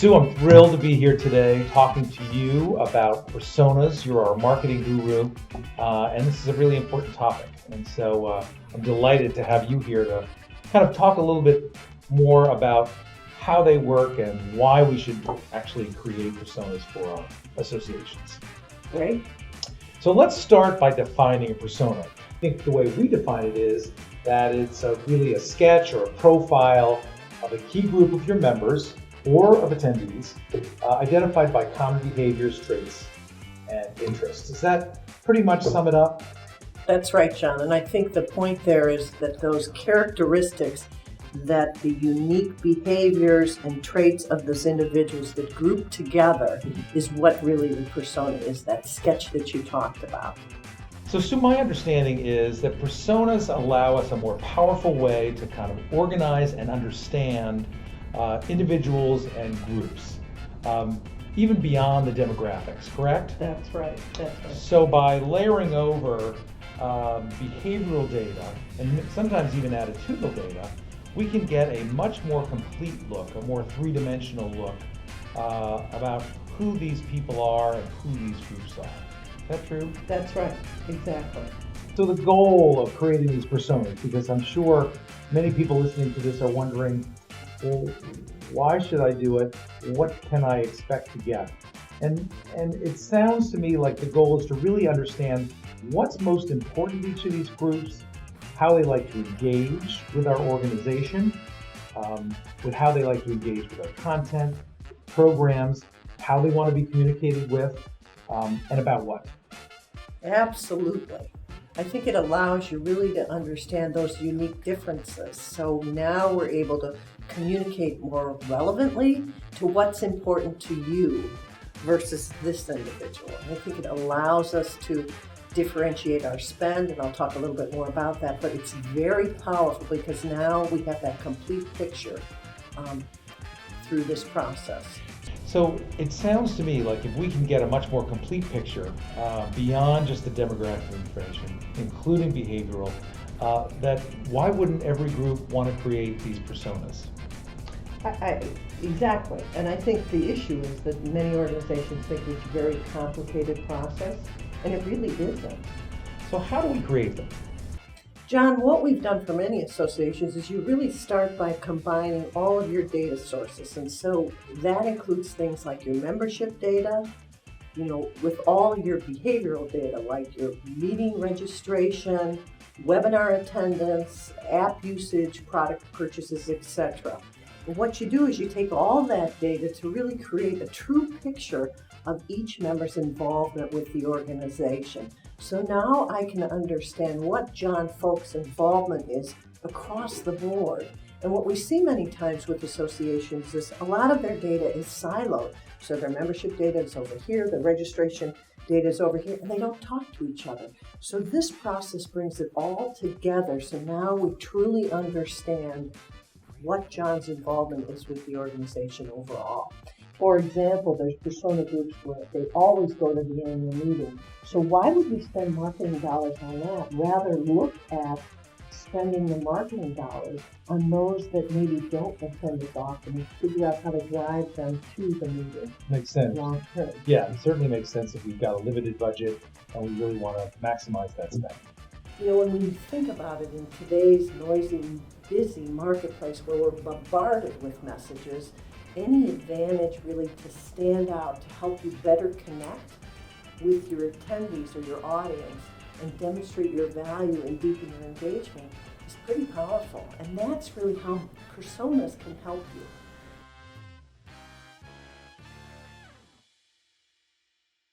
Sue, I'm thrilled to be here today talking to you about personas. You're our marketing guru, and this is a really important topic. And so I'm delighted to have you here to kind of talk a little bit more about how they work and why we should actually create personas for our associations. Great. So let's start by defining a persona. I think the way we define it is that it's really a sketch or a profile of a key group of your members or of attendees, identified by common behaviors, traits, and interests. Does that pretty much sum it up? That's right, John. And I think the point there is that those characteristics, that the unique behaviors and traits of those individuals that group together is what really the persona is, that sketch that you talked about. So Sue, my understanding is that personas allow us a more powerful way to kind of organize and understand individuals and groups, even beyond the demographics, correct? That's right. So by layering over behavioral data and sometimes even attitudinal data, we can get a much more complete look, a more three-dimensional look about who these people are and who these groups are. Is that true? That's right. Exactly. So the goal of creating these personas, because I'm sure many people listening to this are wondering, well, why should I do it? What can I expect to get? And it sounds to me like the goal is to really understand what's most important to each of these groups, how they like to engage with our organization, with how they like to engage with our content, programs, how they want to be communicated with, and about what. Absolutely. I think it allows you really to understand those unique differences. So now we're able to communicate more relevantly to what's important to you versus this individual. I think it allows us to differentiate our spend, and I'll talk a little bit more about that, but it's very powerful because now we have that complete picture through this process. So it sounds to me like if we can get a much more complete picture beyond just the demographic information, including behavioral, that why wouldn't every group want to create these personas? Exactly. And I think the issue is that many organizations think it's a very complicated process, and it really isn't. So how do we create them? John, what we've done for many associations is you really start by combining all of your data sources. And so that includes things like your membership data, with all your behavioral data, like your meeting registration, webinar attendance, app usage, product purchases, etc. And what you do is you take all that data to really create a true picture of each member's involvement with the organization. So now I can understand what John Folk's involvement is across the board. And what we see many times with associations is a lot of their data is siloed. So their membership data is over here, the registration data is over here, and they don't talk to each other. So this process brings it all together. So now we truly understand what John's involvement is with the organization overall. For example, there's persona groups where they always go to the annual meeting. So why would we spend marketing dollars on that? Rather look at spending the marketing dollars on those that maybe don't attend as often and figure out how to drive them to the meeting. Makes sense. Long term. Yeah, it certainly makes sense if we've got a limited budget and we really want to maximize that spend. When you think about it in today's noisy, busy marketplace where we're bombarded with messages, any advantage really to stand out, to help you better connect with your attendees or your audience and demonstrate your value and deepen your engagement is pretty powerful. And that's really how personas can help you.